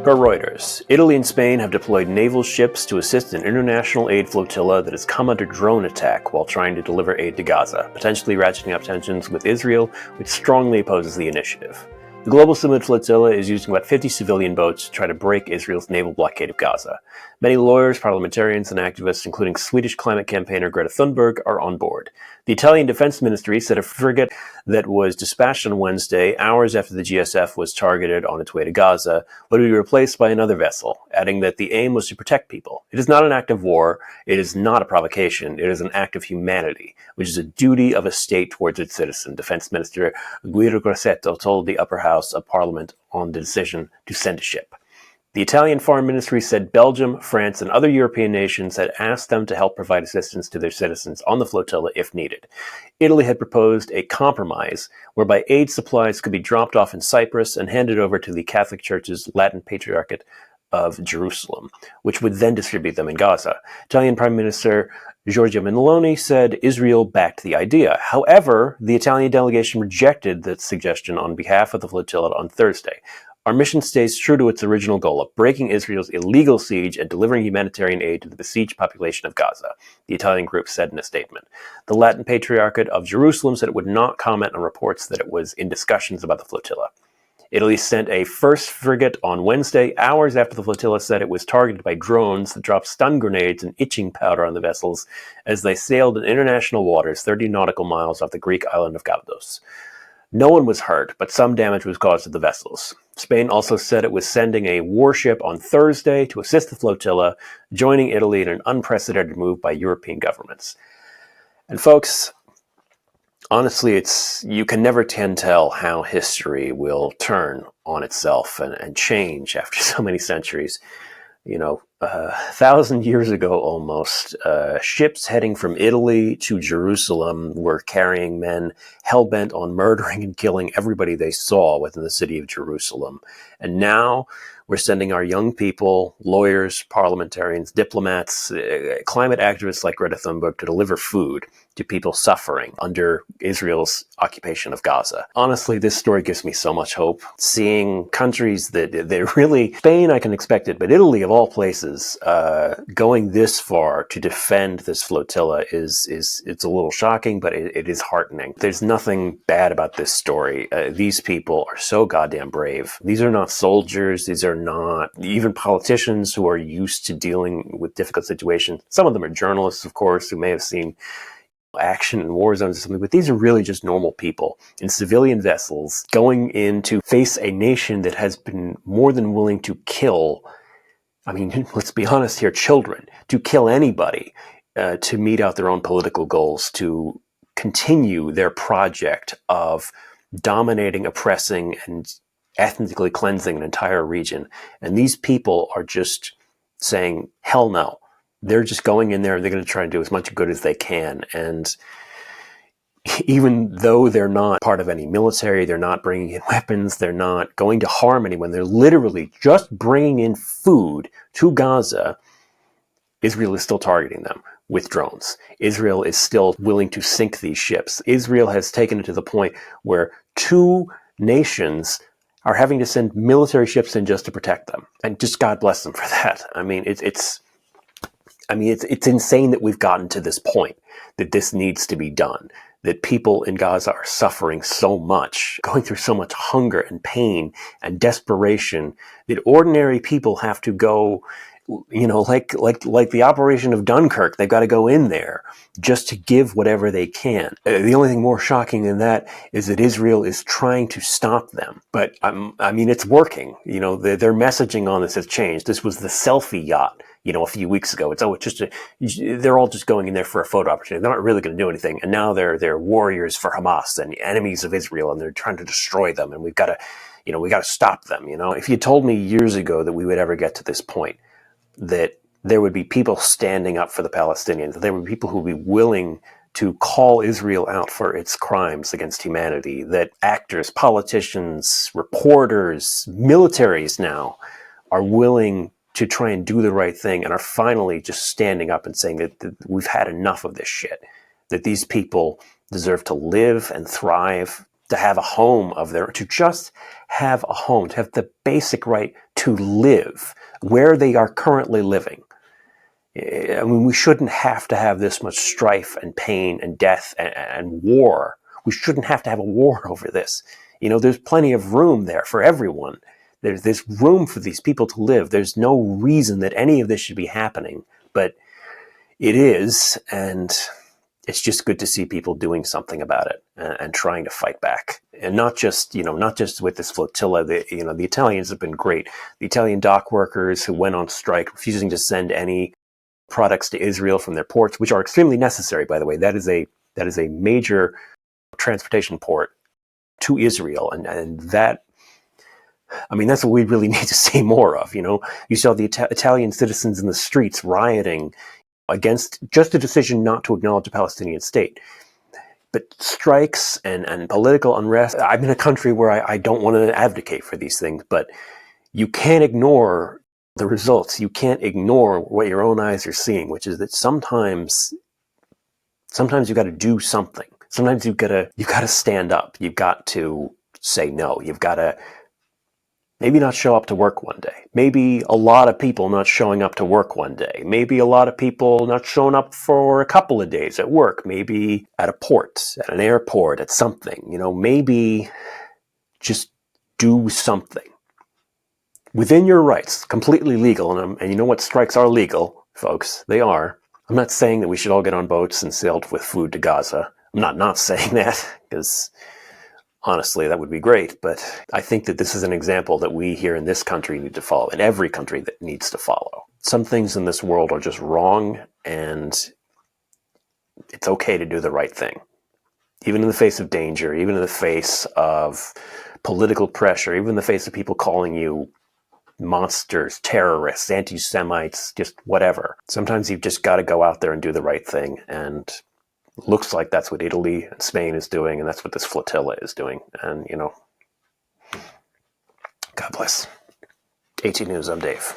Per Reuters, Italy and Spain have deployed naval ships to assist an international aid flotilla that has come under drone attack while trying to deliver aid to Gaza, potentially ratcheting up tensions with Israel, which strongly opposes the initiative. The Global Summit Flotilla is using about 50 civilian boats to try to break Israel's naval blockade of Gaza. Many lawyers, parliamentarians, and activists, including Swedish climate campaigner Greta Thunberg, are on board. The Italian Defense Ministry said a frigate that was dispatched on Wednesday, hours after the GSF was targeted on its way to Gaza, would be replaced by another vessel, adding that the aim was to protect people. It is not an act of war, it is not a provocation, it is an act of humanity, which is a duty of a state towards its citizen, Defense Minister Guido Grosseto told the upper house of parliament on the decision to send a ship. The Italian Foreign Ministry said Belgium, France, and other European nations had asked them to help provide assistance to their citizens on the flotilla if needed. Italy had proposed a compromise whereby aid supplies could be dropped off in Cyprus and handed over to the Catholic Church's Latin Patriarchate of Jerusalem, which would then distribute them in Gaza. Italian Prime Minister Giorgia Meloni said Israel backed the idea. However, the Italian delegation rejected that suggestion on behalf of the flotilla on Thursday. Our mission stays true to its original goal of breaking Israel's illegal siege and delivering humanitarian aid to the besieged population of Gaza, the Italian group said in a statement. The Latin Patriarchate of Jerusalem said it would not comment on reports that it was in discussions about the flotilla. Italy sent a first frigate on Wednesday, hours after the flotilla said it was targeted by drones that dropped stun grenades and itching powder on the vessels as they sailed in international waters 30 nautical miles off the Greek island of Kalyddos. No one was hurt, but some damage was caused to the vessels. Spain also said it was sending a warship on Thursday to assist the flotilla, joining Italy in an unprecedented move by European governments. And folks, honestly, you can never tell how history will turn on itself and change after so many centuries. 1,000 years ago almost, ships heading from Italy to Jerusalem were carrying men hell-bent on murdering and killing everybody they saw within the city of Jerusalem. And now we're sending our young people, lawyers, parliamentarians, diplomats, climate activists like Greta Thunberg to deliver food to people suffering under Israel's occupation of Gaza. Honestly, this story gives me so much hope. Seeing countries that really, Spain, I can expect it, but Italy of all places, going this far to defend this flotilla it's a little shocking, but it is heartening. There's nothing bad about this story. These people are so goddamn brave. These are not soldiers. These are not even politicians who are used to dealing with difficult situations. Some of them are journalists, of course, who may have seen action in war zones or something, but these are really just normal people in civilian vessels going in to face a nation that has been more than willing to kill, let's be honest here, children, to kill anybody to meet out their own political goals, to continue their project of dominating, oppressing, and ethnically cleansing an entire region. And these people are just saying, hell no. They're just going in there, they're going to try and do as much good as they can. And even though they're not part of any military, they're not bringing in weapons, they're not going to harm anyone, they're literally just bringing in food to Gaza, Israel is still targeting them with drones. Israel is still willing to sink these ships. Israel has taken it to the point where two nations are having to send military ships in just to protect them. And just God bless them for that. It's insane that we've gotten to this point, that this needs to be done, that people in Gaza are suffering so much, going through so much hunger and pain and desperation, that ordinary people have to go, like the operation of Dunkirk, they've got to go in there just to give whatever they can. The only thing more shocking than that is that Israel is trying to stop them. But it's working. Their messaging on this has changed. This was the selfie yacht, a few weeks ago. They're all just going in there for a photo opportunity. They're not really going to do anything. And now they're warriors for Hamas and enemies of Israel, and they're trying to destroy them. And we got to stop them. If you told me years ago that we would ever get to this point, that there would be people standing up for the Palestinians, that there would be people who would be willing to call Israel out for its crimes against humanity, that actors, politicians, reporters, militaries now are willing to try and do the right thing and are finally just standing up and saying that we've had enough of this shit, that these people deserve to live and thrive to have a home of their, to just have a home, to have the basic right to live where they are currently living. I mean, we shouldn't have to have this much strife and pain and death and war. We shouldn't have to have a war over this. There's plenty of room there for everyone. There's room for these people to live. There's no reason that any of this should be happening, but it is, and it's just good to see people doing something about it and trying to fight back. And not just with this flotilla. The Italians have been great. The Italian dock workers who went on strike, refusing to send any products to Israel from their ports, which are extremely necessary, by the way. That is a major transportation port to Israel, and that, I mean, that's what we really need to see more of. You saw the Italian citizens in the streets rioting against just a decision not to acknowledge a Palestinian state. But strikes and political unrest, I'm in a country where I don't want to advocate for these things, but you can't ignore the results. You can't ignore what your own eyes are seeing, which is that sometimes you got to do something. Sometimes you got to stand up. You've got to say no. You've got to maybe not show up to work one day. Maybe a lot of people not showing up to work one day. Maybe a lot of people not showing up for a couple of days at work. Maybe at a port, at an airport, at something. Maybe just do something within your rights, completely legal. And you know what? Strikes are legal, folks. They are. I'm not saying that we should all get on boats and sail with food to Gaza. I'm not saying that, because honestly, that would be great. But I think that this is an example that we here in this country need to follow, and every country that needs to follow. Some things in this world are just wrong, and it's okay to do the right thing. Even in the face of danger, even in the face of political pressure, even in the face of people calling you monsters, terrorists, anti-Semites, just whatever. Sometimes you've just got to go out there and do the right thing, and looks like that's what Italy and Spain is doing, and that's what this flotilla is doing. And, God bless. 18 News, I'm Dave.